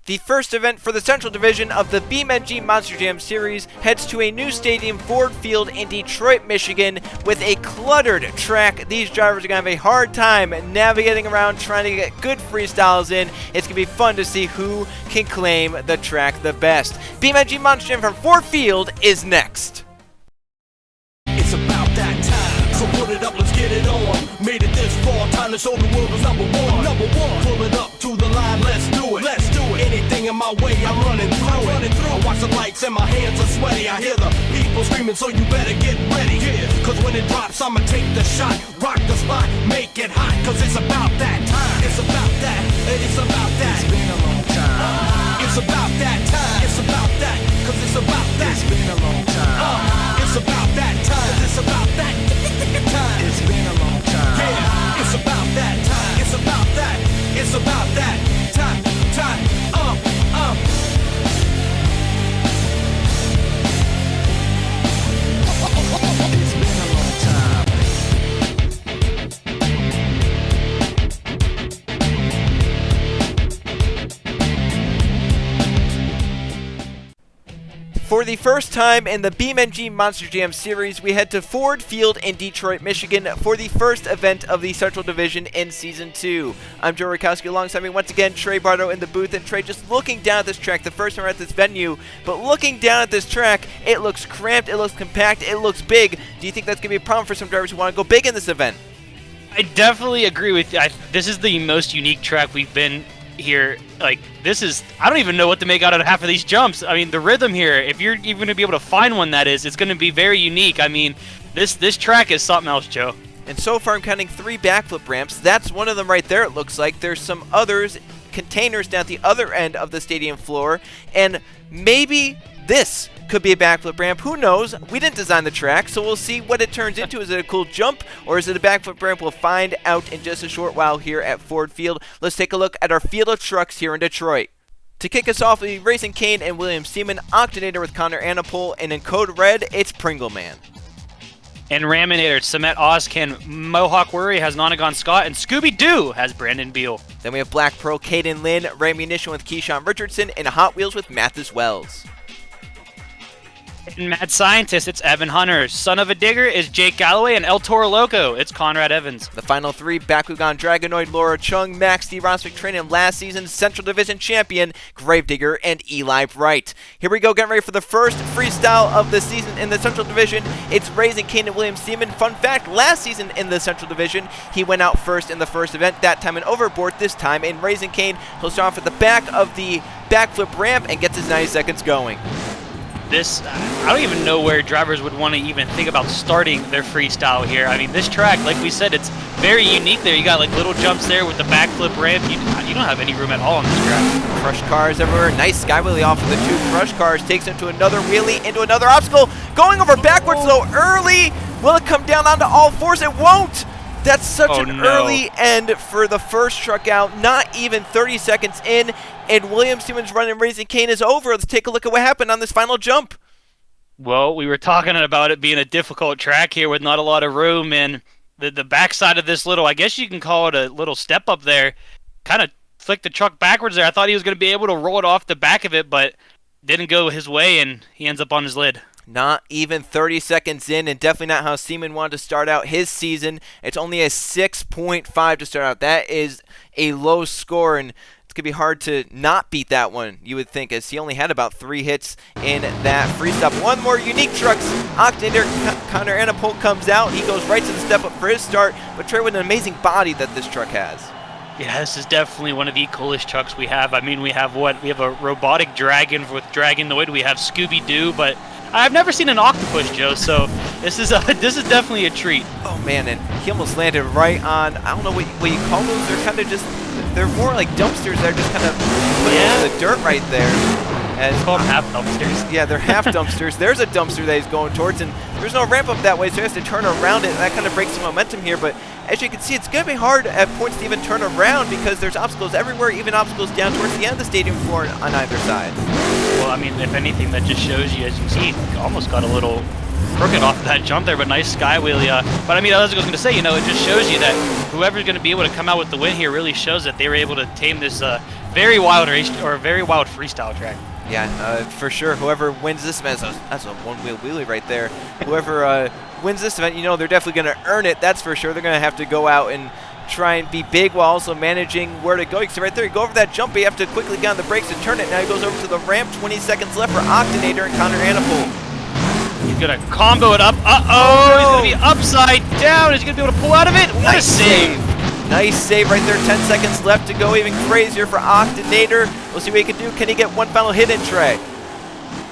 The first event for the Central Division of the BeamNG Monster Jam Series heads to a new stadium, Ford Field in Detroit, Michigan, with a cluttered track. These drivers are going to have a hard time navigating around, trying to get good freestyles in. It's going to be fun to see who can claim the track the best. BeamNG Monster Jam from Ford Field is next. It's about that time, so put it up, let's get it on. Made it this far, time to show the world who's number one. Number one, pull it up to the line, let's do it. Let's do it. Anything in my way, I'm running through it. I watch the lights and my hands are sweaty. I hear the people screaming, so you better get ready. Yeah, cause when it drops, I'ma take the shot, rock the spot, make it hot. Cause it's about that time. It's about that. It's about that. It's been a long time. It's about that time. It's about that. Cause it's about that. It's been a long time. It's about that time. It's about that time. It's been a long time. Yeah, it's about that time. It's about that. It's about that time. It's been a long time. For the first time in the BeamNG Monster Jam Series, we head to Ford Field in Detroit, Michigan for the first event of the Central Division in Season 2. I'm Joe Rakowski, alongside me once again, Trey Bardo in the booth. And Trey, just looking down at this track, the first time we're at this venue, but looking down at this track, it looks cramped, it looks compact, it looks big. Do you think that's going to be a problem for some drivers who want to go big in this event? I definitely agree with you. This is the most unique track we've been here. Like, this is, I don't even know what to make out of half of these jumps. I mean, the rhythm here, if you're even going to be able to find one that is, it's going to be very unique. I mean, this track is something else, Joe. And so far I'm counting 3 backflip ramps. That's one of them right there, it looks like. There's some others, containers down at the other end of the stadium floor, and maybe this could be a backflip ramp. Who knows? We didn't design the track, so we'll see what it turns into. Is it a cool jump, or is it a backflip ramp? We'll find out in just a short while here at Ford Field. Let's take a look at our field of trucks here in Detroit. To kick us off, we'll be racing Cain and William Seaman, Octanator with Connor Anapole, and in code red, it's Pringle Man. And Raminator, Samet Ozcan, Mohawk Warrior has Nonagon Scott, and Scooby Doo has Brandon Beal. Then we have Black Pearl, Caden Lynn, Raminator with Keyshawn Richardson, and Hot Wheels with Mathis Wells. And Mad Scientist, it's Evan Hunter. Son of a Digger is Jake Galloway, and El Toro Loco, it's Conrad Evans. The final 3, Bakugan Dragonoid, Laura Chung, Max D. Ross McTrain, and last season's Central Division champion, Gravedigger and Eli Bright. Here we go, getting ready for the first freestyle of the season in the Central Division. It's Raising Cain and William Seaman. Fun fact, last season in the Central Division, he went out first in the first event, that time in Overboard, this time in Raising Cain. He'll start off at the back of the backflip ramp and gets his 90 seconds going. This, I don't even know where drivers would want to even think about starting their freestyle here. I mean, this track, like we said, it's very unique there. You got like little jumps there with the backflip ramp. You don't have any room at all on this track. Crush cars everywhere. Nice sky wheelie off of the 2 crush cars. Takes him to another wheelie, into another obstacle. Going over backwards though early. Will it come down onto all 4s? It won't. That's such an early end for the first truck out. Not even 30 seconds in, and William Seaman's run and Raising Cain is over. Let's take a look at what happened on this final jump. Well, we were talking about it being a difficult track here with not a lot of room, and the backside of this little, I guess you can call it a little step up there, kind of flicked the truck backwards there. I thought he was going to be able to roll it off the back of it, but didn't go his way, and he ends up on his lid. Not even 30 seconds in, and definitely not how Seaman wanted to start out his season. It's only a 6.5 to start out. That is a low score, and it's going to be hard to not beat that one, you would think, as he only had about 3 hits in that freestyle. One more unique trucks. Octanator Connor Anapole comes out. He goes right to the step up for his start, but Trey, with an amazing body that this truck has. Yeah, this is definitely one of the coolest trucks we have. I mean, we have a robotic dragon with Dragonoid. We have Scooby Doo, but I've never seen an octopus, Joe, so this is definitely a treat. Oh man, and he almost landed right on, I don't know what you call those. They're kind of just, they're more like dumpsters. They're just kind of putting into the dirt right there. It's called half dumpsters. Yeah, they're half dumpsters. There's a dumpster that he's going towards, and there's no ramp up that way, so he has to turn around it. That kind of breaks the momentum here, but as you can see, it's going to be hard at points to even turn around because there's obstacles everywhere, even obstacles down towards the end of the stadium floor on either side. Well, I mean, if anything, that just shows you, as you see, almost got a little crooked off that jump there, but nice sky wheelie. But I mean, I was going to say, you know, it just shows you that whoever's going to be able to come out with the win here really shows that they were able to tame this very wild race or very wild freestyle track. Yeah, for sure. Whoever wins this event, that's a one-wheel wheelie right there. Whoever wins this event, you know, they're definitely going to earn it. That's for sure. They're going to have to go out and try and be big while also managing where to go. You can see right there, you go over that jump, but you have to quickly get on the brakes and turn it. Now he goes over to the ramp. 20 seconds left for Octanator and Connor Anipole. He's going to combo it up. Uh-oh, he's going to be upside down. Is he going to be able to pull out of it? What Nice a save. Nice save right there. 10 seconds left to go. Even crazier for Octanator. We'll see what he can do. Can he get one final hit in, Trey?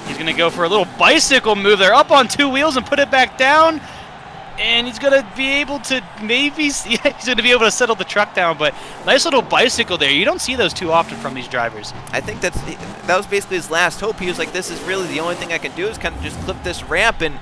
He's going to go for a little bicycle move there, up on 2 wheels and put it back down. And he's going to be able to he's going to be able to settle the truck down. But nice little bicycle there. You don't see those too often from these drivers. I think that was basically his last hope. He was like, this is really the only thing I can do is kind of just clip this ramp and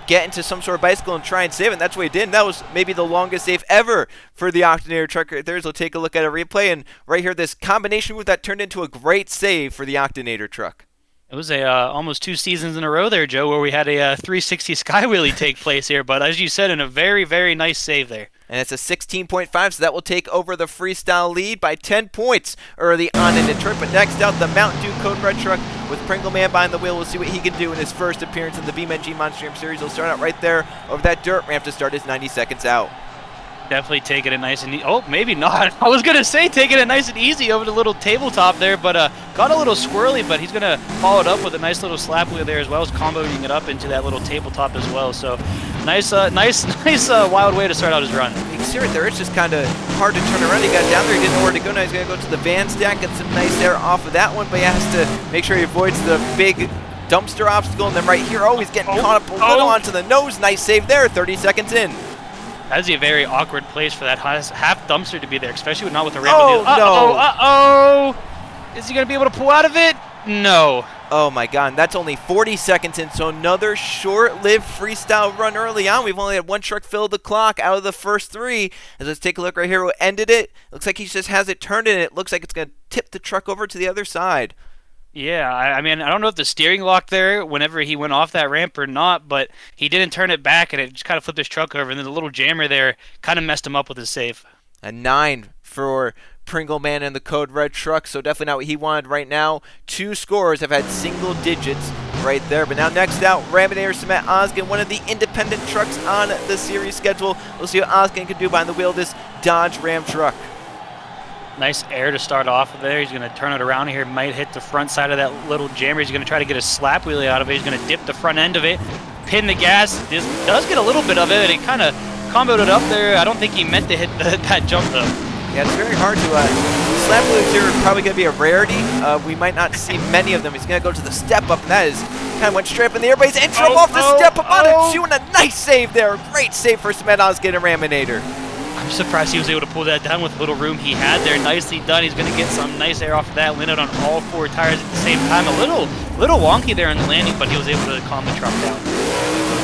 get into some sort of bicycle and try and save it. And that's what he did. And that was maybe the longest save ever for the Octanator truck right there. So we'll take a look at a replay. And right here, this combination move that turned into a great save for the Octanator truck. It was a almost 2 seasons in a row there, Joe, where we had a 360 sky wheelie take place here. But as you said, in a very, very nice save there. And it's a 16.5, so that will take over the freestyle lead by 10 points early on in Detroit. But next out, the Mountain Dew Code Red truck with Pringle Man behind the wheel. We'll see what he can do in his first appearance in the BeamNG Monster Jam Series. He'll start out right there over that dirt ramp to start his 90 seconds out. Definitely taking it nice and oh, maybe not. I was going to say taking it nice and easy over the little tabletop there, but got a little squirrely, but he's going to follow it up with a nice little slap wheel there as well as comboing it up into that little tabletop as well. So nice wild way to start out his run. You can see right there, it's just kind of hard to turn around. He got down there, he didn't know where to go. Now he's going to go to the van stack, get some nice air off of that one, but he has to make sure he avoids the big dumpster obstacle. And then right here, oh, he's getting caught up a little onto the nose. Nice save there, 30 seconds in. That's a very awkward place for that half dumpster to be there, especially not with the ramp. Oh, no. Uh-oh. Is he going to be able to pull out of it? No. Oh, my God. That's only 40 seconds in, so another short-lived freestyle run early on. We've only had one truck fill the clock out of the first 3. And let's take a look right here who ended it. Looks like he just has it turned, and it looks like it's going to tip the truck over to the other side. Yeah, I mean, I don't know if the steering locked there whenever he went off that ramp or not, but he didn't turn it back, and it just kind of flipped his truck over, and then the little jammer there kind of messed him up with his save. A 9 for Pringle Man and the Code Red truck, so definitely not what he wanted right now. 2 scorers have had single digits right there. But now next out, Raminator Cement Oskin, one of the independent trucks on the series schedule. We'll see what Oskin can do behind the wheel of this Dodge Ram truck. Nice air to start off of there. He's going to turn it around here. Might hit the front side of that little jammer. He's going to try to get a slap wheelie out of it. He's going to dip the front end of it, pin the gas. This does get a little bit of it, and he kind of comboed it up there. I don't think he meant to hit that jump, though. Yeah, it's very hard to... slap wheelies here are probably going to be a rarity. We might not see many of them. He's going to go to the step-up, and that is... kind of went straight up in the air, but he's in trouble off the step-up on it. Doing a nice save there. Great save for Cement Oskin and Raminator. I'm surprised he was able to pull that down with the little room he had there. Nicely done. He's going to get some nice air off of that. Landed on all 4 tires at the same time. A little wonky there in the landing, but he was able to calm the truck down.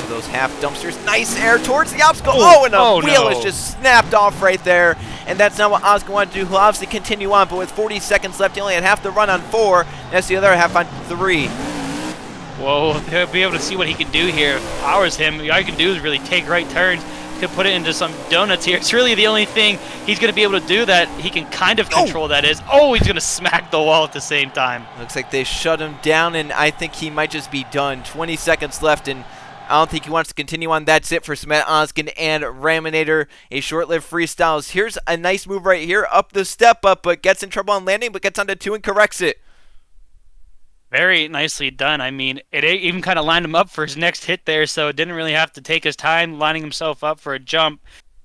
Those half dumpsters. Nice air towards the obstacle. Oh, and a wheel is just snapped off right there. And that's not what Oscar wanted to do. He'll obviously continue on, but with 40 seconds left, he only had half the run on 4. That's the other half on 3. Whoa, he'll be able to see what he can do here. If I was him, all he can do is really take right turns. Could put it into some donuts here. It's really the only thing he's going to be able to do that he can kind of control, that is. Oh, he's going to smack the wall at the same time. Looks like they shut him down, and I think he might just be done. 20 seconds left, and I don't think he wants to continue on. That's it for Cement Oskin and Raminator. A short-lived freestyles. Here's a nice move right here. Up the step up, but gets in trouble on landing, but gets onto 2 and corrects it. Very nicely done. I mean, it even kind of lined him up for his next hit there, so it didn't really have to take his time lining himself up for a jump.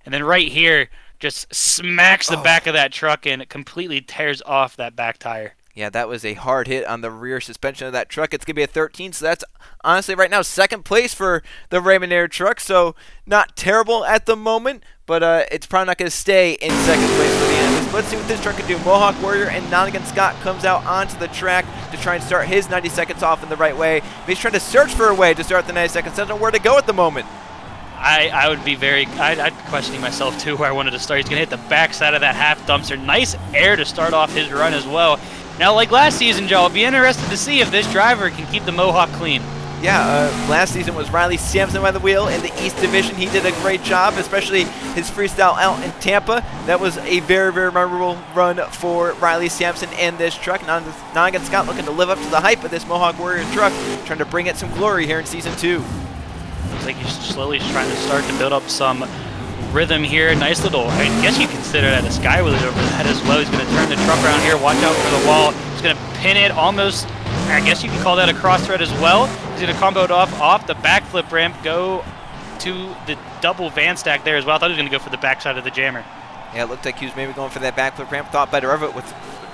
And then right here, just smacks the back of that truck and it completely tears off that back tire. Yeah, that was a hard hit on the rear suspension of that truck. It's going to be a 13, so that's honestly right now second place for the Raminator truck. So not terrible at the moment, but it's probably not going to stay in second place for the end. Let's see what this truck can do. Mohawk Warrior and Nonigan Scott comes out onto the track to try and start his 90 seconds off in the right way. But he's trying to search for a way to start the 90 seconds. Doesn't know where to go at the moment. I would be I'd questioning myself too where I wanted to start. He's going to hit the backside of that half dumpster. Nice air to start off his run as well. Now, like last season, Joe, I'll be interested to see if this driver can keep the Mohawk clean. Yeah, last season was Riley Sampson by the wheel in the East Division. He did a great job, especially his freestyle out in Tampa. That was a very, very memorable run for Riley Sampson and this truck. Noggin Scott looking to live up to the hype of this Mohawk Warrior truck, trying to bring it some glory here in Season 2. Looks like he's slowly trying to start to build up some rhythm here. Nice little, I guess you consider that a skywheelie over that as well. He's going to turn the truck around here. Watch out for the wall. He's going to pin it almost, I guess you can call that a cross thread as well. He's going to combo it off the backflip ramp, go to the double van stack there as well. I thought he was going to go for the backside of the jammer. Yeah, it looked like he was maybe going for that backflip ramp. Thought better of it with,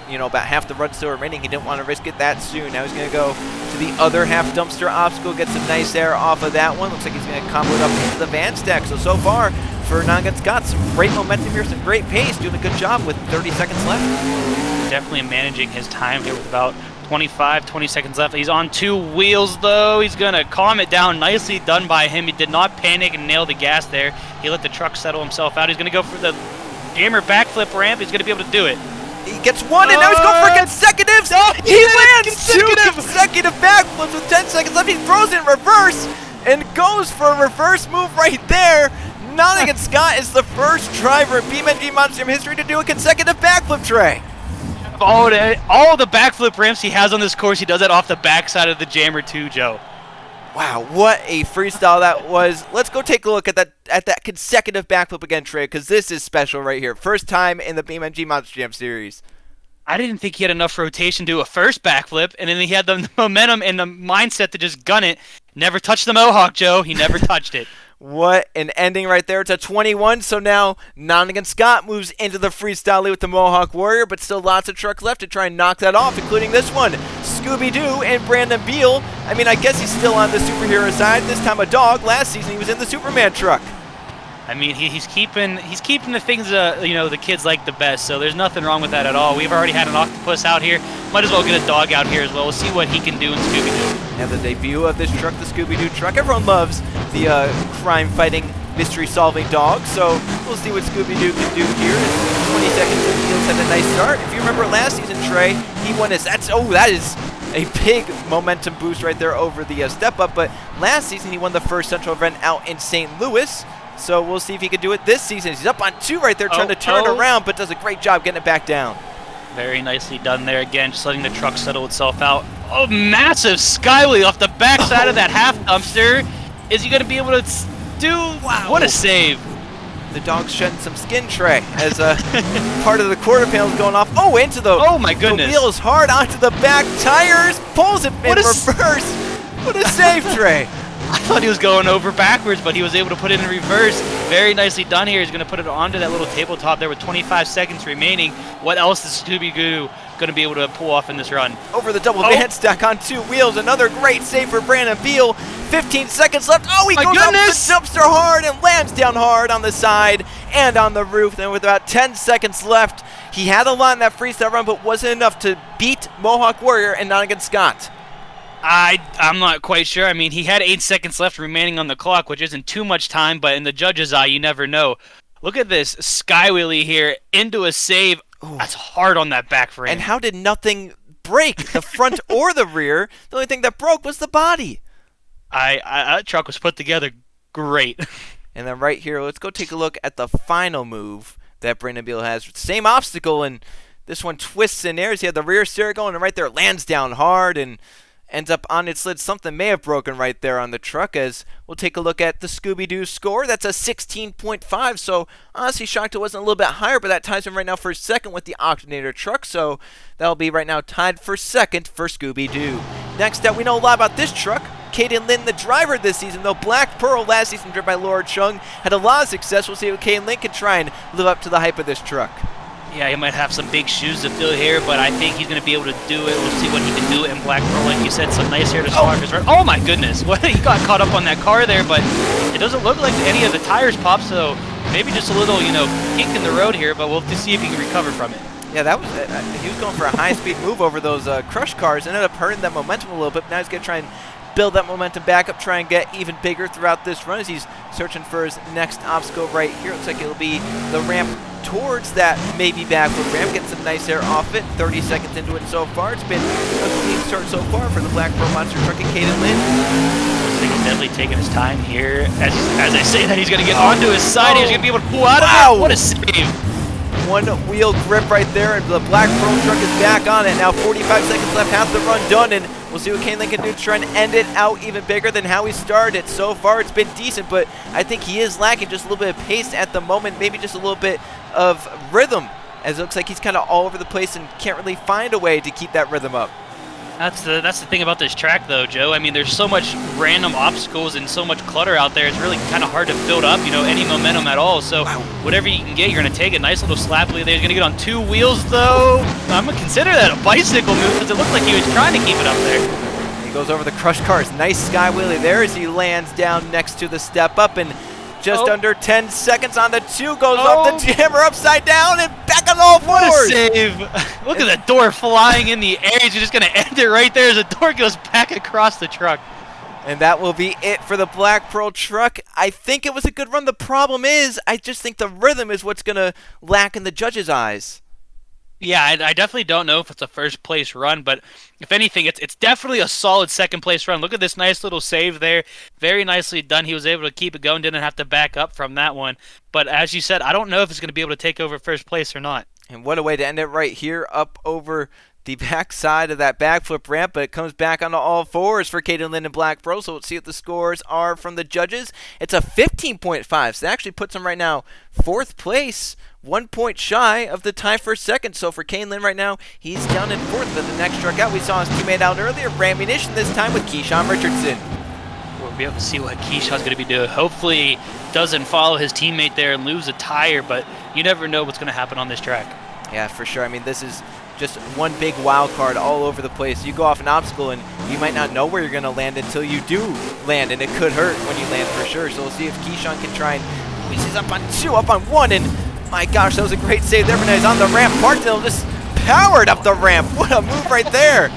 about half the run still remaining. He didn't want to risk it that soon. Now he's going to go to the other half dumpster obstacle, get some nice air off of that one. Looks like he's going to combo it up into the van stack. So far, for Noggin Scott, some great momentum here, some great pace, doing a good job with 30 seconds left. Definitely managing his time here with about 20 seconds left. He's on 2 wheels though. He's gonna calm it down. Nicely done by him. He did not panic and nail the gas there. He let the truck settle himself out. He's gonna go for the jammer backflip ramp. He's gonna be able to do it. He gets one, and now he's going for consecutives. He lands 2 consecutive backflips with 10 seconds left. He throws it in reverse and goes for a reverse move right there. Noggin Scott is the first driver in BeamNG Monster Jam history to do a consecutive backflip tray. All the backflip ramps he has on this course, he does it off the backside of the jammer too, Joe. Wow, what a freestyle that was. Let's go take a look at that consecutive backflip again, Trey, because this is special right here. First time in the BeamNG Monster Jam Series. I didn't think he had enough rotation to do a first backflip, and then he had the momentum and the mindset to just gun it. Never touched the Mohawk, Joe. He never touched it. What an ending right there. It's a 21, so now Noggin Scott moves into the freestyle lead with the Mohawk Warrior, but still lots of trucks left to try and knock that off, including this one. Scooby Doo and Brandon Beal. I mean, I guess he's still on the superhero side, this time a dog. Last season he was in the Superman truck. I mean, he's keeping the things the kids like the best, so there's nothing wrong with that at all. We've already had an octopus out here. Might as well get a dog out here as well. We'll see what he can do in Scooby Doo. And the debut of this truck, the Scooby Doo truck. Everyone loves the crime-fighting, mystery-solving dog, so we'll see what Scooby Doo can do here. 20 seconds in, Heels had a nice start. If you remember last season, Trey, he won his. That is a big momentum boost right there over the step up. But last season he won the first Central event out in St. Louis. So we'll see if he can do it this season. He's up on 2 right there, trying to turn around, but does a great job getting it back down. Very nicely done there again, just letting the truck settle itself out. Oh, massive skywheelie off the backside of that half dumpster. Is he going to be able to do? Wow. What a save. The dog's shedding some skin, Trey, as part of the quarter panel is going off. Oh, into the, my goodness. The wheels hard onto the back tires, pulls it in reverse. What a save, Trey. I thought he was going over backwards, but he was able to put it in reverse. Very nicely done here. He's going to put it onto that little tabletop there with 25 seconds remaining. What else is Scooby Doo going to be able to pull off in this run? Over the double van stack on 2 wheels. Another great save for Brandon Beal. 15 seconds left. Oh, he goes up the dumpster hard and lands down hard on the side and on the roof. Then with about 10 seconds left, he had a lot in that freestyle run, but wasn't enough to beat Mohawk Warrior and Noggin Scott. I'm not quite sure. I mean, he had 8 seconds left remaining on the clock, which isn't too much time, but in the judge's eye, you never know. Look at this skywheelie here into a save. Ooh. That's hard on that back frame. And how did nothing break, the front or the rear? The only thing that broke was the body. That truck was put together great. And then right here, let's go take a look at the final move that Brandon Beal has. Same obstacle, and this one twists and airs. He had the rear steer going, and right there it lands down hard and ends up on its lid. Something may have broken right there on the truck, as we'll take a look at the Scooby Doo score. That's a 16.5, so honestly shocked it wasn't a little bit higher, but that ties him right now for second with the Octanator truck, so that'll be right now tied for second for Scooby Doo. Next up, we know a lot about this truck. Caden Lin, the driver this season, though Black Pearl last season driven by Laura Chung, had a lot of success. We'll see if Caden Lin can try and live up to the hype of this truck. Yeah, he might have some big shoes to fill here, but I think he's going to be able to do it. We'll see what he can do in Black Pearl. Like you said, some nice here to start his run. Oh my goodness, he got caught up on that car there, but it doesn't look like any of the tires popped, so maybe just a little, kink in the road here, but we'll have to see if he can recover from it. Yeah, that was he was going for a high-speed move over those crush cars, ended up hurting that momentum a little bit. Now he's going to try and build that momentum back up, try and get even bigger throughout this run as he's searching for his next obstacle right here. Looks like it'll be the ramp towards that maybe backflip ramp, get some nice air off it. 30 seconds into it so far. It's been a clean start so far for the Black Pearl Monster Truck and Cain Lynn. I think he's definitely taking his time here. As I say that, he's going to get onto his side. He's going to be able to pull out of it. What a save. One wheel grip right there, and the Black Pearl truck is back on it. Now 45 seconds left, half the run done, and we'll see what Cain can do to try and end it out even bigger than how he started. So far, it's been decent, but I think he is lacking just a little bit of pace at the moment, maybe just a little bit of rhythm, as it looks like he's kind of all over the place and can't really find a way to keep that rhythm up. That's the thing about this track, though, Joe. I mean, there's so much random obstacles and so much clutter out there. It's really kind of hard to build up, any momentum at all. So whatever you can get, you're going to take it. Nice little slap wheel there. He's going to get on 2 wheels, though. I'm going to consider that a bicycle move because it looked like he was trying to keep it up there. He goes over the crushed cars. Nice sky wheelie there as he lands down next to the step up, and just under 10 seconds on the 2 goes off the jammer upside down and back on all fours. What a save. Look at the door flying in the air. He's just going to end it right there as the door goes back across the truck. And that will be it for the Black Pearl truck. I think it was a good run. The problem is, I just think the rhythm is what's going to lack in the judges' eyes. Yeah, I definitely don't know if it's a first place run, but if anything, it's definitely a solid second place run. Look at this nice little save there. Very nicely done. He was able to keep it going, didn't have to back up from that one. But as you said, I don't know if it's going to be able to take over first place or not. And what a way to end it right here up over the back side of that backflip ramp, but it comes back onto all fours for Cain Lynn and Black Pearl. So let's see what the scores are from the judges. It's a 15.5, so that actually puts him right now 4th place, 1 point shy of the tie for second. So for Cain Lynn right now, he's down in 4th, but the next truck out, we saw his teammate out earlier, Raminator, this time with Keyshawn Richardson. We'll be able to see what Keyshawn's going to be doing. Hopefully he doesn't follow his teammate there and lose a tire, but you never know what's going to happen on this track. Yeah, for sure. I mean, this is just one big wild card all over the place. You go off an obstacle and you might not know where you're going to land until you do land, and it could hurt when you land for sure. So we'll see if Keyshawn can try and he's up on 2, up on 1, and my gosh, that was a great save there. But now he's on the ramp. Martindale just powered up the ramp. What a move right there.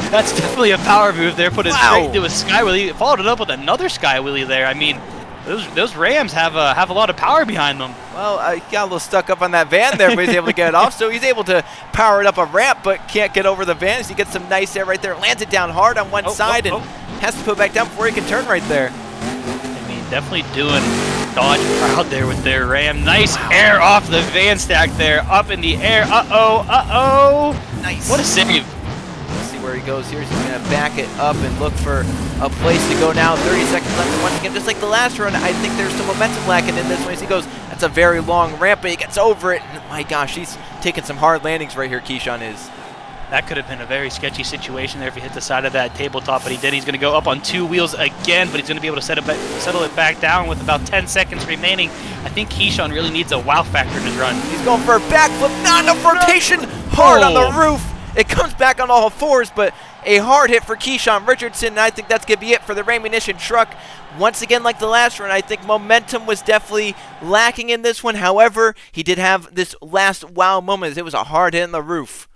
That's definitely a power move there. Put it straight into a sky wheelie. Followed it up with another sky wheelie there. I mean, those Rams have a lot of power behind them. Well, I got a little stuck up on that van there, but he's able to get it off. So he's able to power it up a ramp, but can't get over the van. So he gets some nice air right there. Lands it down hard on one side and has to put it back down before he can turn right there. I mean, definitely doing Dodge proud there with their Ram. Nice air off the van stack there. Up in the air. Uh-oh. Nice. What a save. Let's see where he goes here. He's going to back it up and look for a place to go now. 30 seconds left. And once again, just like the last run, I think there's some momentum lacking in this one. As he goes, that's a very long ramp, but he gets over it. And my gosh, he's taking some hard landings right here, Keyshawn is. That could have been a very sketchy situation there if he hit the side of that tabletop, but he did. He's going to go up on 2 wheels again, but he's going to be able to settle it back down with about 10 seconds remaining. I think Keyshawn really needs a wow factor in his run. He's going for a backflip, not enough rotation, hard on the roof. It comes back on all fours, but a hard hit for Keyshawn Richardson, and I think that's going to be it for the Raminator truck. Once again, like the last run, I think momentum was definitely lacking in this one. However, he did have this last wow moment as it was a hard hit on the roof.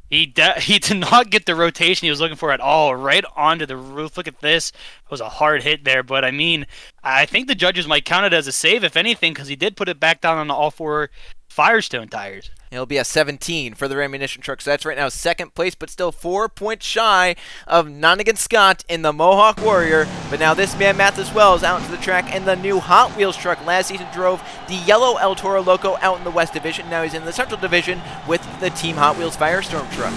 He did not get the rotation he was looking for at all, right onto the roof. Look at this. It was a hard hit there, but I mean, I think the judges might count it as a save, if anything, because he did put it back down on all 4 Firestone tires. It'll be a 17 for the Raminator truck, so that's right now 2nd place, but still 4 points shy of Nonigan Scott in the Mohawk Warrior. But now this man, Mathis Wells, out into the track in the new Hot Wheels truck. Last season drove the yellow El Toro Loco out in the West Division. Now he's in the Central Division with the Team Hot Wheels Firestorm truck.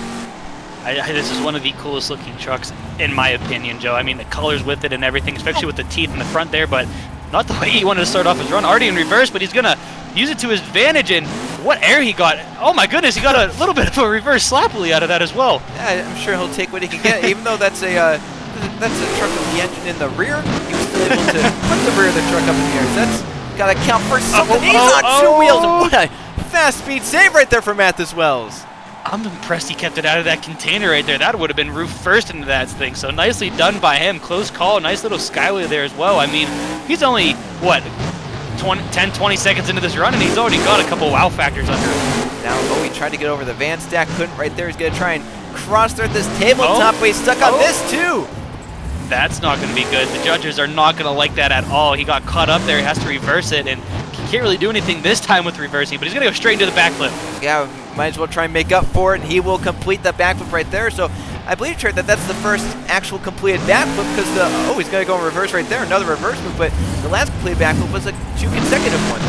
This is one of the coolest looking trucks, in my opinion, Joe. I mean, the colors with it and everything, especially with the teeth in the front there, but not the way he wanted to start off his run. Already in reverse, but he's going to use it to his advantage, and what air he got. Oh my goodness, he got a little bit of a reverse slap wheelie out of that as well. Yeah, I'm sure he'll take what he can get, even though that's a truck with the engine in the rear. He was still able to put the rear of the truck up in the air. So that's got to count for something. He's on 2 wheels, and what a fast speed save right there for Mathis Wells. I'm impressed he kept it out of that container right there. That would have been roof first into that thing. So nicely done by him. Close call. Nice little skyway there as well. I mean, he's only, what, 10, 20 seconds into this run, and he's already got a couple wow factors under him. Now, he tried to get over the van stack. Couldn't right there. He's going to try and cross through this tabletop, but he's stuck on this too. That's not going to be good. The judges are not going to like that at all. He got caught up there. He has to reverse it, and Can't really do anything this time with reversing, but he's going to go straight into the backflip. Yeah, might as well try and make up for it, and he will complete the backflip right there. So I believe, Trey, that that's the first actual completed backflip because he's going to go in reverse right there, another reverse move, but the last completed backflip was like 2 consecutive ones.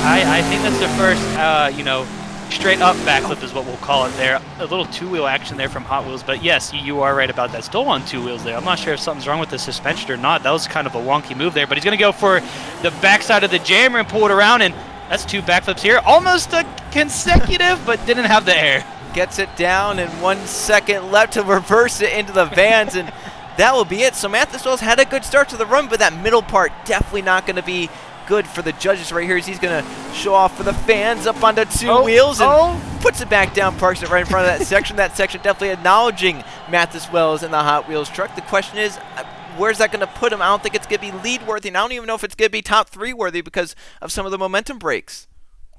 I think that's the first, straight up backflip is what we'll call it there. A little 2-wheel action there from Hot Wheels, but yes, you are right about that. Still on 2 wheels there. I'm not sure if something's wrong with the suspension or not. That was kind of a wonky move there, but he's going to go for the backside of the jammer and pull it around, and that's 2 backflips here. Almost a consecutive, but didn't have the air. Gets it down, and 1 second left to reverse it into the vans, and that will be it. So Mathis Wells had a good start to the run, but that middle part definitely not going to be good for the judges right here as he's going to show off for the fans up onto 2 wheels and puts it back down, parks it right in front of that section. That section definitely acknowledging Mathis Wells in the Hot Wheels truck. The question is, where's that going to put him? I don't think it's going to be lead worthy, and I don't even know if it's going to be top 3 worthy because of some of the momentum breaks.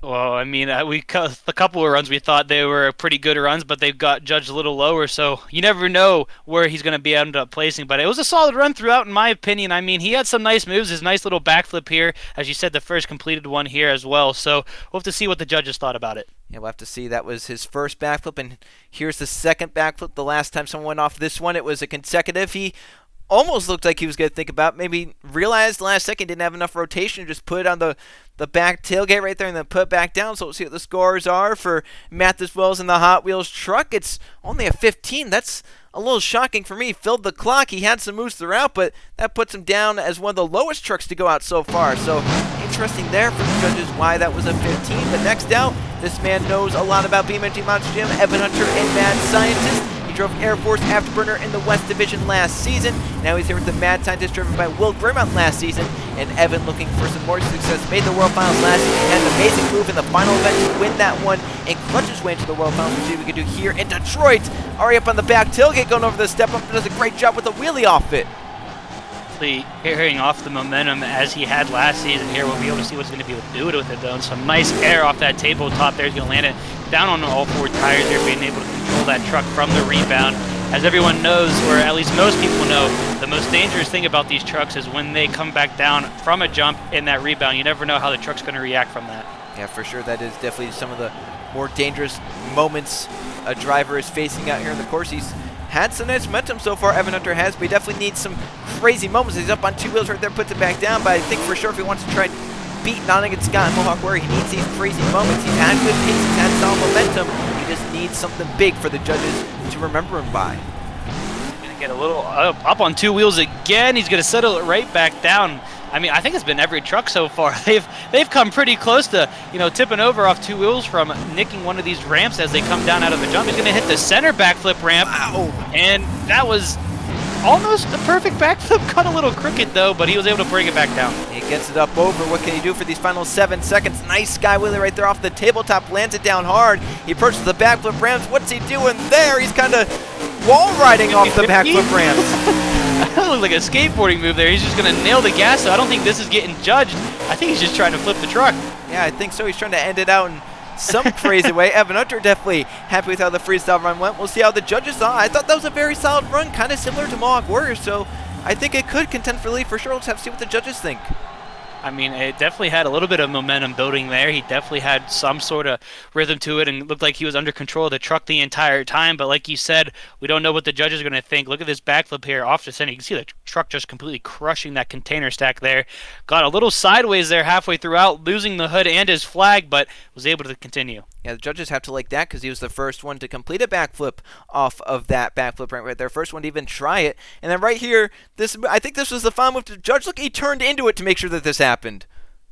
Well, I mean, a couple of runs we thought they were pretty good runs, but they've got judged a little lower, so you never know where he's going to be end up placing. But it was a solid run throughout, in my opinion. I mean, he had some nice moves, his nice little backflip here, as you said, the first completed one here as well. So we'll have to see what the judges thought about it. Yeah, we'll have to see. That was his first backflip, and here's the second backflip. The last time someone went off this one, it was a consecutive. He almost looked like he was going to think about, maybe realized last second didn't have enough rotation, just put it on the back tailgate right there and then put it back down. So we'll see what the scores are for Mathis Wells in the Hot Wheels truck. It's only a 15. That's a little shocking for me. Filled the clock. He had some moves throughout, but that puts him down as one of the lowest trucks to go out so far. So interesting there for the judges why that was a 15. But next out, this man knows a lot about BeamNG Monster Jam, Evan Hunter and Mad Scientist. Drove Air Force Afterburner in the West Division last season. Now he's here with the Mad Scientist driven by Will Graymount last season. And Evan looking for some more success. Made the World Finals last season. Had an amazing move in the final event to win that one and clutch his way into the World Finals. We'll see what we can do here in Detroit. Already up on the back tailgate going over the step up. Does a great job with the wheelie off it. Carrying off the momentum as he had last season here. We'll be able to see what's going to be able to do with it though. And some nice air off that tabletop there. He's going to land it down on all 4 tires here, being able to control that truck from the rebound. As everyone knows, or at least most people know, the most dangerous thing about these trucks is when they come back down from a jump in that rebound. You never know how the truck's going to react from that. Yeah, for sure. That is definitely some of the more dangerous moments a driver is facing out here in the course. He's had some nice momentum so far, Evan Hunter has, but he definitely needs some crazy moments. He's up on 2 wheels right there, puts it back down, but I think for sure if he wants to try and beat Nottingham Scott and Mohawk Warrior, he needs these crazy moments. He's had good pace, he's had solid momentum. He just needs something big for the judges to remember him by. Gonna get a little up on 2 wheels again. He's gonna settle it right back down. I mean, I think it's been every truck so far. They've come pretty close to, tipping over off 2 wheels from nicking one of these ramps as they come down out of the jump. He's going to hit the center backflip ramp. Wow. And that was almost a perfect backflip. Cut a little crooked, though, but he was able to bring it back down. He gets it up over. What can he do for these final 7 seconds? Nice sky wheelie right there off the tabletop. Lands it down hard. He approaches the backflip ramps. What's he doing there? He's kind of wall riding off the backflip ramps. That looks like a skateboarding move there. He's just going to nail the gas, so I don't think this is getting judged. I think he's just trying to flip the truck. Yeah, I think so. He's trying to end it out in some crazy way. Evan Hunter definitely happy with how the freestyle run went. We'll see how the judges saw. I thought that was a very solid run, kind of similar to Mohawk Warrior, so I think it could contend for lead for sure. Let's have to see what the judges think. I mean, it definitely had a little bit of momentum building there. He definitely had some sort of rhythm to it and looked like he was under control of the truck the entire time. But like you said, we don't know what the judges are going to think. Look at this backflip here off the center. You can see the truck just completely crushing that container stack there. Got a little sideways there halfway throughout, losing the hood and his flag, but was able to continue. Yeah, the judges have to like that because he was the first one to complete a backflip off of that backflip right there. First one to even try it. And then right here, I think this was the final move to the judge. Look, he turned into it to make sure that this happened.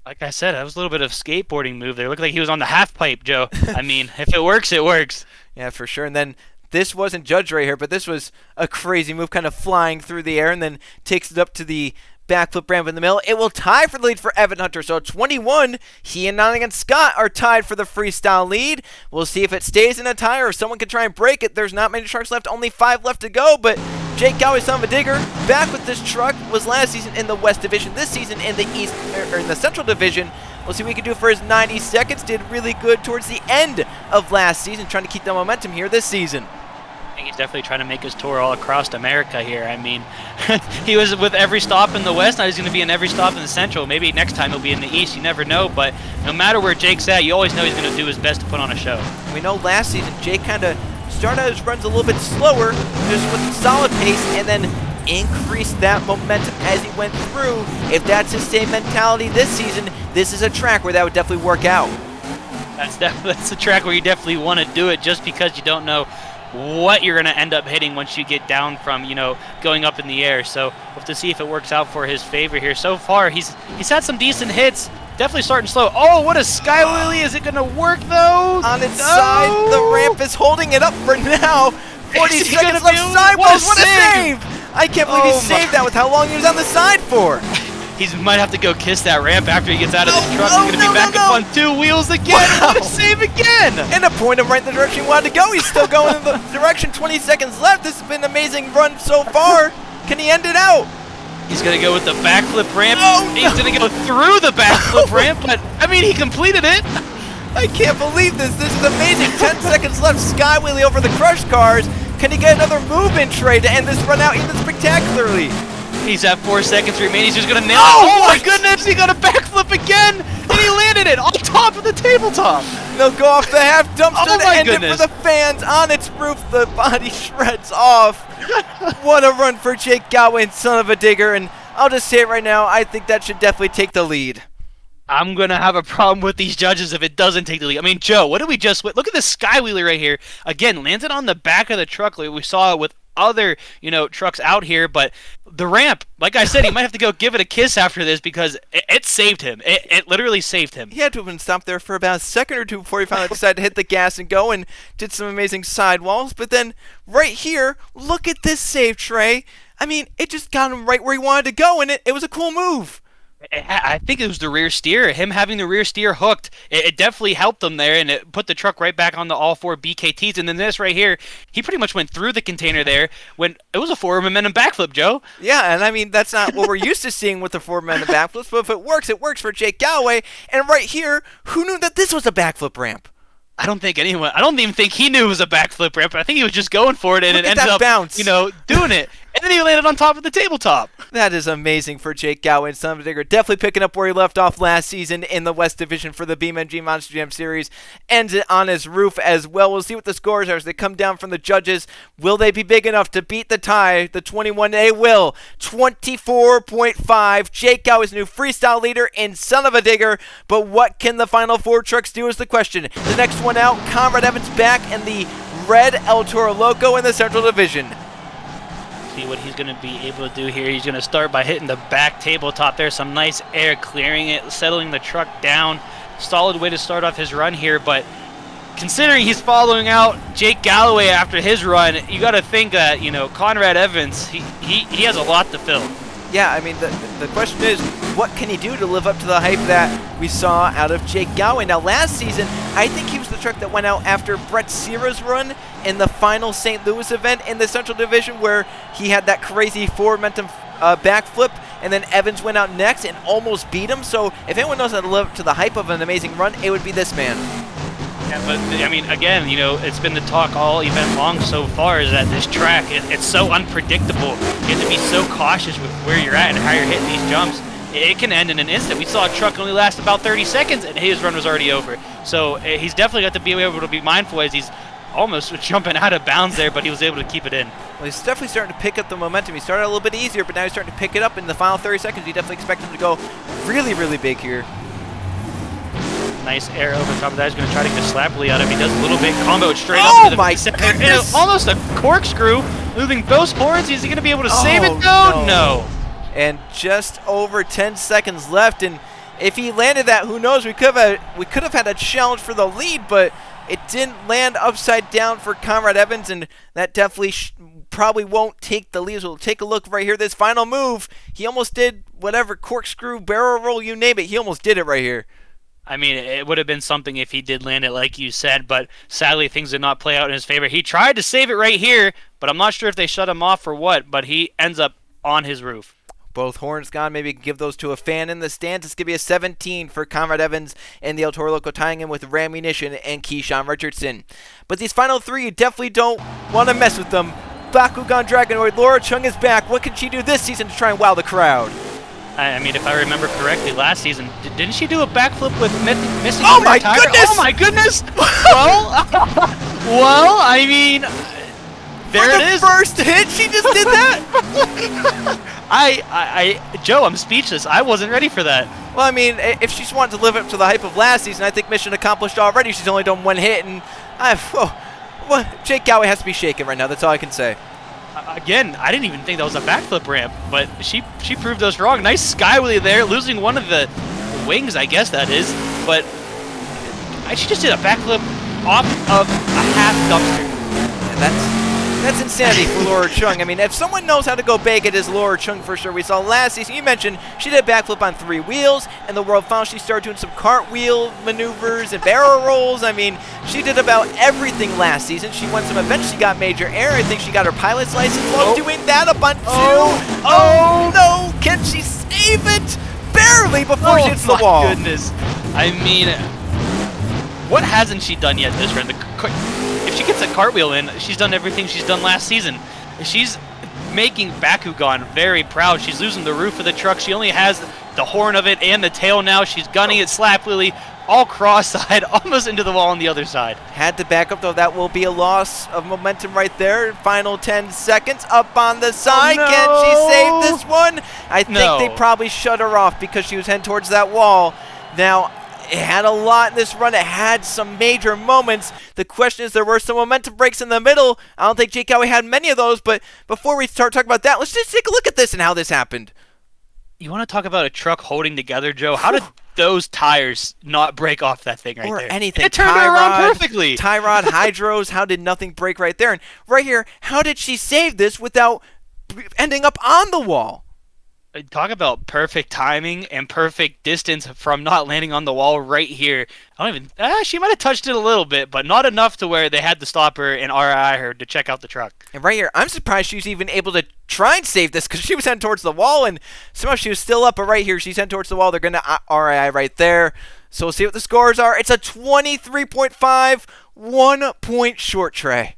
Like I said, that was a little bit of skateboarding move there. Looked like he was on the half pipe, Joe. I mean, if it works, it works. Yeah, for sure. And then this wasn't judged right here, but this was a crazy move, kind of flying through the air and then takes it up to the backflip ramp in the middle. It will tie for the lead for Evan Hunter. So 21, he and Nottingham Scott are tied for the freestyle lead. We'll see if it stays in a tie or if someone can try and break it. There's not many trucks left, only 5 left to go, but Jake Gowey, son of a digger, back with this truck, was last season in the West Division, this season in the East, or in the Central Division. We'll see what he can do for his 90 seconds. Did really good towards the end of last season, trying to keep the momentum here this season. I think he's definitely trying to make his tour all across America here. I mean, he was with every stop in the West. Now he's going to be in every stop in the Central. Maybe next time he'll be in the East. You never know. But no matter where Jake's at, you always know he's going to do his best to put on a show. We know last season Jake kind of started out his runs a little bit slower, just with a solid pace, and then increased that momentum as he went through. If that's his same mentality this season, this is a track where that would definitely work out. That's a track where you definitely want to do it, just because you don't know what you're going to end up hitting once you get down from, going up in the air. So we'll have to see if it works out for his favor here. So far, he's had some decent hits. Definitely starting slow. Oh, what a sky wheelie. Is it going to work, though? On its side, the ramp is holding it up for now. 40 seconds left sideways. What a save! I can't believe he saved that with how long he was on the side for. He might have to go kiss that ramp after he gets out of the truck. He's going to be back up on 2 wheels again. Wow. What a save again! And to point him right in the direction he wanted to go. He's still going in the direction. 20 seconds left. This has been an amazing run so far. Can he end it out? He's going to go with the backflip ramp. He's going to go through the backflip ramp, but, I mean, he completed it. I can't believe this. This is amazing. 10 seconds left. Sky wheelie over the crushed cars. Can he get another move in trade to end this run out even spectacularly? He's at 4 seconds remaining. He's just going to nail it. Oh, my goodness. He got a backflip again, and he landed it on top of the tabletop. They'll go off the half dumpster to end it for the fans. On its roof, the body shreds off. What a run for Jake Galway, son of a digger. And I'll just say it right now, I think that should definitely take the lead. I'm going to have a problem with these judges if it doesn't take the lead. I mean, Joe, what did we just... Look at this sky wheelie right here. Again, landed on the back of the truck like we saw with other, trucks out here. But the ramp, like I said, he might have to go give it a kiss after this, because it saved him. It literally saved him. He had to have been stopped there for about a second or two before he finally decided to hit the gas and go, and did some amazing sidewalls. But then right here, look at this save, Trey. I mean, it just got him right where he wanted to go, and it was a cool move. I think it was the rear steer. Him having the rear steer hooked, it definitely helped him there, and it put the truck right back on the all 4 BKTs. And then this right here, he pretty much went through the container there when it was a forward momentum backflip, Joe. Yeah, and I mean, that's not what we're used to seeing with the forward momentum backflips, but if it works for Jake Galloway. And right here, who knew that this was a backflip ramp? I don't even think he knew it was a backflip ramp. I think he was just going for it, and it ended up, bounce. Doing it. And then he landed on top of the tabletop. That is amazing for Jake Gowen and son of a digger. Definitely picking up where he left off last season in the West Division for the BeamNG Monster Jam Series. Ends it on his roof as well. We'll see what the scores are as they come down from the judges. Will they be big enough to beat the tie? The 21, they will. 24.5. Jake Gowen's new freestyle leader in son of a digger. But what can the final 4 trucks do is the question. The next one out, Comrade Evans back in the red El Toro Loco in the Central Division. See what he's going to be able to do here. He's going to start by hitting the back tabletop there. Some nice air clearing it, settling the truck down. Solid way to start off his run here, but considering he's following out Jake Galloway after his run, you got to think that, Comrade Evans, he has a lot to fill. Yeah, I mean, the question is, what can he do to live up to the hype that we saw out of Jake Galloway? Now, last season, I think he was the truck that went out after Brett Sierra's run in the final St. Louis event in the Central Division, where he had that crazy forward momentum backflip, and then Evans went out next and almost beat him. So if anyone knows how to live up to the hype of an amazing run, it would be this man. Yeah, but I mean, again, it's been the talk all event long so far is that this track, it's so unpredictable. You have to be so cautious with where you're at and how you're hitting these jumps. It can end in an instant. We saw a truck only last about 30 seconds, and his run was already over. So he's definitely got to be able to be mindful as he's almost jumping out of bounds there, but he was able to keep it in. Well, he's definitely starting to pick up the momentum. He started a little bit easier, but now he's starting to pick it up in the final 30 seconds. You definitely expect him to go really, really big here. Nice air over top of that. He's going to try to get a slap wheelie out of him. He does a little bit combo straight up to the center. And almost a corkscrew, moving both horns. Is he going to be able to save it though? No. And just over 10 seconds left, and if he landed that, who knows? We could have had a challenge for the lead, but it didn't land upside down for Comrade Evans, and that definitely probably won't take the lead. So we'll take a look right here. This final move, he almost did whatever corkscrew, barrel roll, you name it. He almost did it right here. I mean, it would have been something if he did land it like you said, but sadly things did not play out in his favor. He tried to save it right here, but I'm not sure if they shut him off or what, but he ends up on his roof. Both horns gone. Maybe give those to a fan in the stands. It's going to be a 17 for Comrade Evans and the El Toro Loco, tying in with Raminator and Keyshawn Richardson. But these final three, you definitely don't want to mess with them. Bakugan Dragonoid, Laura Chung is back. What can she do this season to try and wow the crowd? I mean, if I remember correctly, last season, didn't she do a backflip with missing? Oh my goodness! Oh my goodness! well, I mean, there it is. For the first hit, she just did that. Joe, I'm speechless. I wasn't ready for that. Well, I mean, if she's wanting to live up to the hype of last season, I think mission accomplished already. She's only done one hit, and Jake Galway has to be shaken right now. That's all I can say. Again, I didn't even think that was a backflip ramp, but she proved us wrong. Nice sky wheelie there, losing one of the wings, I guess that is. But she just did a backflip off of a half dumpster. And that's insanity for Laura Chung. I mean, if someone knows how to go big, it is Laura Chung for sure. We saw last season, you mentioned, she did a backflip on 3 wheels, and the World Finals, she started doing some cartwheel maneuvers and barrel rolls. I mean, she did about everything last season. She won some events. She got major air. I think she got her pilot's license while doing that up on 2. Oh, no! Can she save it? Barely before she hits the wall. Oh, my goodness. I mean, what hasn't she done yet this round? If she gets a cartwheel in, she's done everything she's done last season. She's making Bakugan very proud. She's losing the roof of the truck. She only has the horn of it and the tail now. She's gunning it slap wheelie, all cross-side, almost into the wall on the other side. Had to back up, though. That will be a loss of momentum right there. Final 10 seconds up on the side. Oh, no. Can she save this one? I think they probably shut her off because she was heading towards that wall. Now, it had a lot in this run. It had some major moments. The question is, there were some momentum breaks in the middle. I don't think Jake Galway had many of those, but before we start talking about that, let's just take a look at this and how this happened. You want to talk about a truck holding together, Joe? How did those tires not break off that thing right there? Or anything. It turned around perfectly. Tie rod, hydros, how did nothing break right there? And right here, how did she save this without ending up on the wall? Talk about perfect timing and perfect distance from not landing on the wall right here. I don't even... she might have touched it a little bit, but not enough to where they had to stop her and RI her to check out the truck. And right here, I'm surprised she was even able to try and save this because she was heading towards the wall, and somehow she was still up. But right here, she's heading towards the wall. They're going to RI right there. So we'll see what the scores are. It's a 23.5, 1 point short, Trey.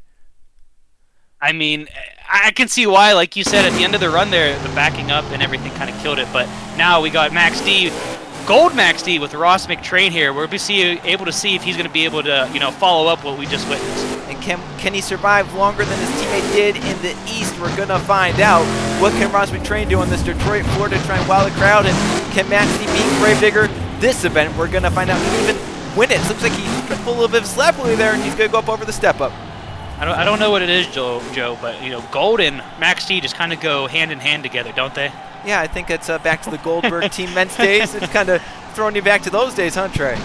I mean, I can see why, like you said, at the end of the run there, the backing up and everything kind of killed it. But now we got Max D, Gold Max D with Ross McTrain here. We'll be able to see if he's going to be able to, follow up what we just witnessed. And can he survive longer than his teammate did in the East? We're going to find out. What can Ross McTrain do on this Detroit floor to try and wow the crowd? And can Max D beat Gravedigger this event? We're going to find out. He can even win it. Looks like he's full of a bit of slap there, and he's going to go up over the step up. I don't know what it is, Joe, but Gold and Max D just kind of go hand in hand together, don't they? Yeah, I think it's back to the Goldberg Team Men's days. It's kind of throwing you back to those days, huh, Trey?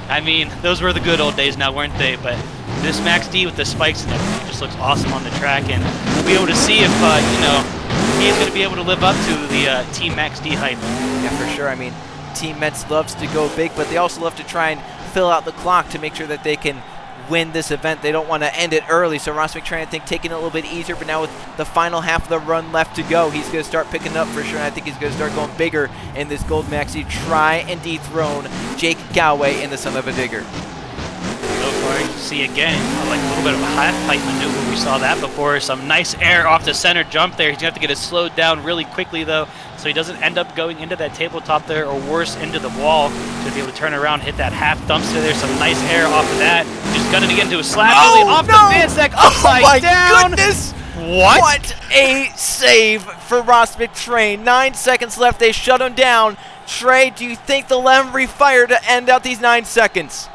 I mean, those were the good old days now, weren't they? But this Max D with the spikes and everything just looks awesome on the track, and we'll be able to see if he's going to be able to live up to the Team Max D hype. Yeah, for sure. I mean, Team Men's loves to go big, but they also love to try and fill out the clock to make sure that they can win this event. They don't want to end it early, so Ross McTrain, I think, taking it a little bit easier, but now with the final half of the run left to go, he's going to start picking up for sure, and I think he's going to start going bigger in this Gold Maxi, try and dethrone Jake Galway in the Son of a Digger. So far, you see again, like a little bit of a half-pipe maneuver. We saw that before. Some nice air off the center jump there. He's going to have to get it slowed down really quickly, though, so he doesn't end up going into that tabletop there, or worse, into the wall, to be able to turn around, hit that half dumpster there. Some nice air off of that. Just gunning again to a slap off the fan stack, upside down. Goodness! What a save for Ross McTrain. 9 seconds left. They shut him down. Trey, do you think they'll let him refire to end out these 9 seconds?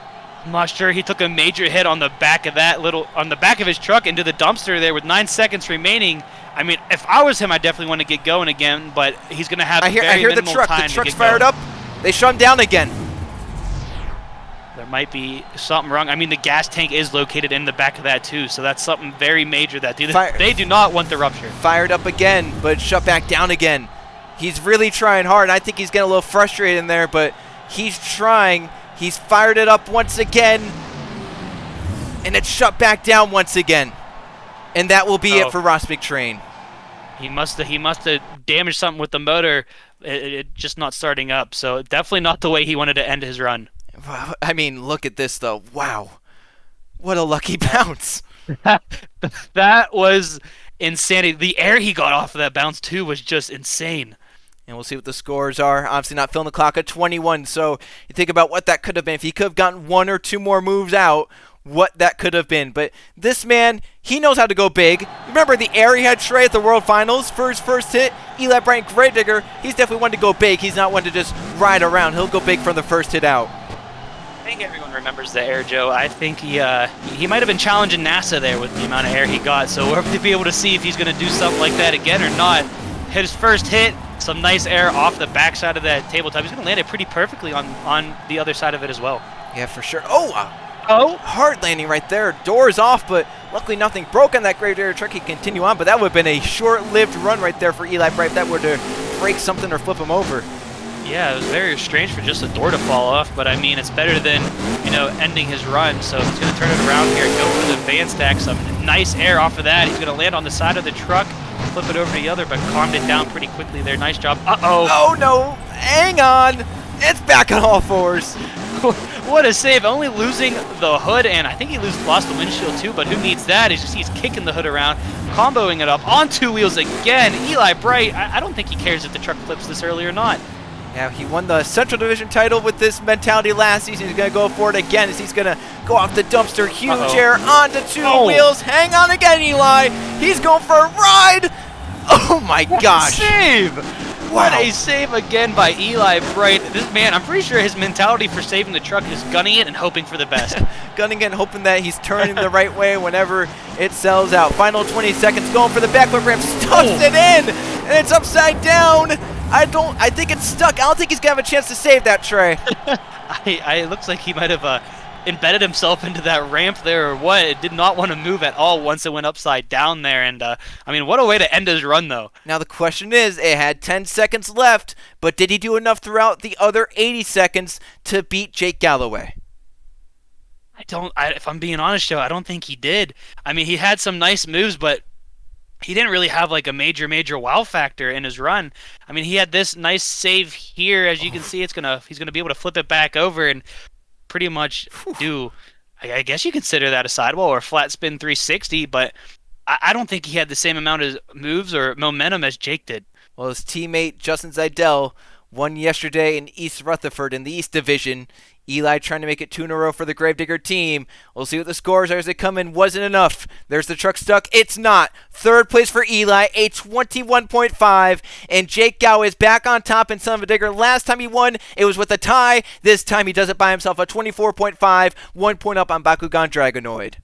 I'm not sure. He took a major hit on the back of his truck into the dumpster there with 9 seconds remaining. I mean, if I was him, I definitely want to get going again, but he's going to have very minimal time to get going. The truck's fired up. They shut him down again. There might be something wrong. I mean, the gas tank is located in the back of that too, so that's something very major that they do not want the rupture. Fired up again, but shut back down again. He's really trying hard. I think he's getting a little frustrated in there, but he's trying. He's fired it up once again, and it's shut back down once again. And that will be it for Ross McTrain. He must have damaged something with the motor, it just not starting up. So definitely not the way he wanted to end his run. I mean, look at this though. Wow, what a lucky bounce. That was insanity. The air he got off of that bounce too was just insane. And we'll see what the scores are. Obviously not filling the clock at 21, so you think about what that could have been. If he could have gotten 1 or 2 more moves out, what that could have been. But this man, he knows how to go big. Remember the air he had Trey at the World Finals for his first hit? Eli Bright, Gravedigger, he's definitely one to go big. He's not one to just ride around. He'll go big from the first hit out. I think everyone remembers the air, Joe. I think he might have been challenging NASA there with the amount of air he got. So we're going to be able to see if he's going to do something like that again or not. Hit his first hit, some nice air off the backside of that tabletop. He's going to land it pretty perfectly on the other side of it as well. Yeah, for sure. Hard landing right there. Doors off, but luckily nothing broke on that Gravedigger truck. He continue on, but that would have been a short-lived run right there for Eli Bright if that were to break something or flip him over. Yeah, it was very strange for just a door to fall off, but I mean, it's better than, ending his run. So he's going to turn it around here, go for the van stack, some nice air off of that. He's going to land on the side of the truck, flip it over to the other, but calmed it down pretty quickly there. Nice job. Uh-oh. Oh, no. Hang on. It's back on all fours. What a save. Only losing the hood, and I think he lost the windshield too, but who needs that? He's kicking the hood around, comboing it up on 2 wheels again. Eli Bright, I don't think he cares if the truck flips this early or not. Yeah, he won the Central Division title with this mentality last season. He's going to go for it again as he's going to go off the dumpster. Huge air onto 2 wheels. Hang on again, Eli. He's going for a ride. Oh, my gosh. What a save. Wow. What a save again by Eli Bright. This man, I'm pretty sure his mentality for saving the truck is gunning it and hoping for the best. Gunning it and hoping that he's turning the right way whenever it sells out. Final 20 seconds going for the backflip ramp. Stuffs it in, and it's upside down. I think it's stuck. I don't think he's going to have a chance to save that, Trey. It looks like he might have embedded himself into that ramp there or what. It did not want to move at all once it went upside down there. And, I mean, what a way to end his run, though. Now, the question is, it had 10 seconds left, but did he do enough throughout the other 80 seconds to beat Jake Galloway? If I'm being honest, Joe, I don't think he did. I mean, he had some nice moves, but he didn't really have like a major wow factor in his run. I mean, he had this nice save here. As you can see, he's gonna be able to flip it back over and pretty much do, I guess you consider that a sidewall or a flat spin 360, but I don't think he had the same amount of moves or momentum as Jake did. Well, his teammate Justin Zeidel won yesterday in East Rutherford in the East Division. Eli trying to make it 2 in a row for the Gravedigger team. We'll see what the scores are as they come in. Wasn't enough. There's the truck stuck. It's not. 3rd place for Eli, a 21.5. And Jake Gow is back on top in Son of a Digger. Last time he won, it was with a tie. This time he does it by himself, a 24.5. 1 point up on Bakugan Dragonoid.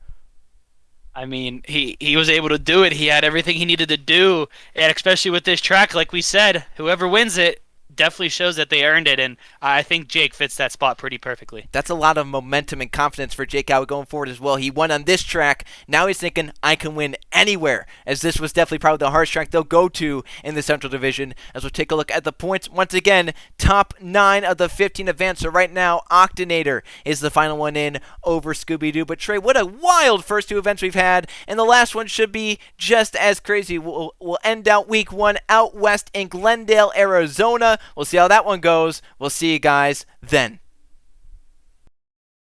I mean, he was able to do it. He had everything he needed to do. And especially with this track, like we said, whoever wins it definitely shows that they earned it, and I think Jake fits that spot pretty perfectly. That's a lot of momentum and confidence for Jake Howard going forward as well. He won on this track. Now he's thinking, I can win anywhere, as this was definitely probably the hardest track they'll go to in the Central Division. As we'll take a look at the points. Once again, top 9 of the 15 events. So right now, Octanator is the final one in over Scooby Doo. But Trey, what a wild first 2 events we've had, and the last one should be just as crazy. We'll end out week 1 out west in Glendale, Arizona. We'll see how that one goes. We'll see you guys then.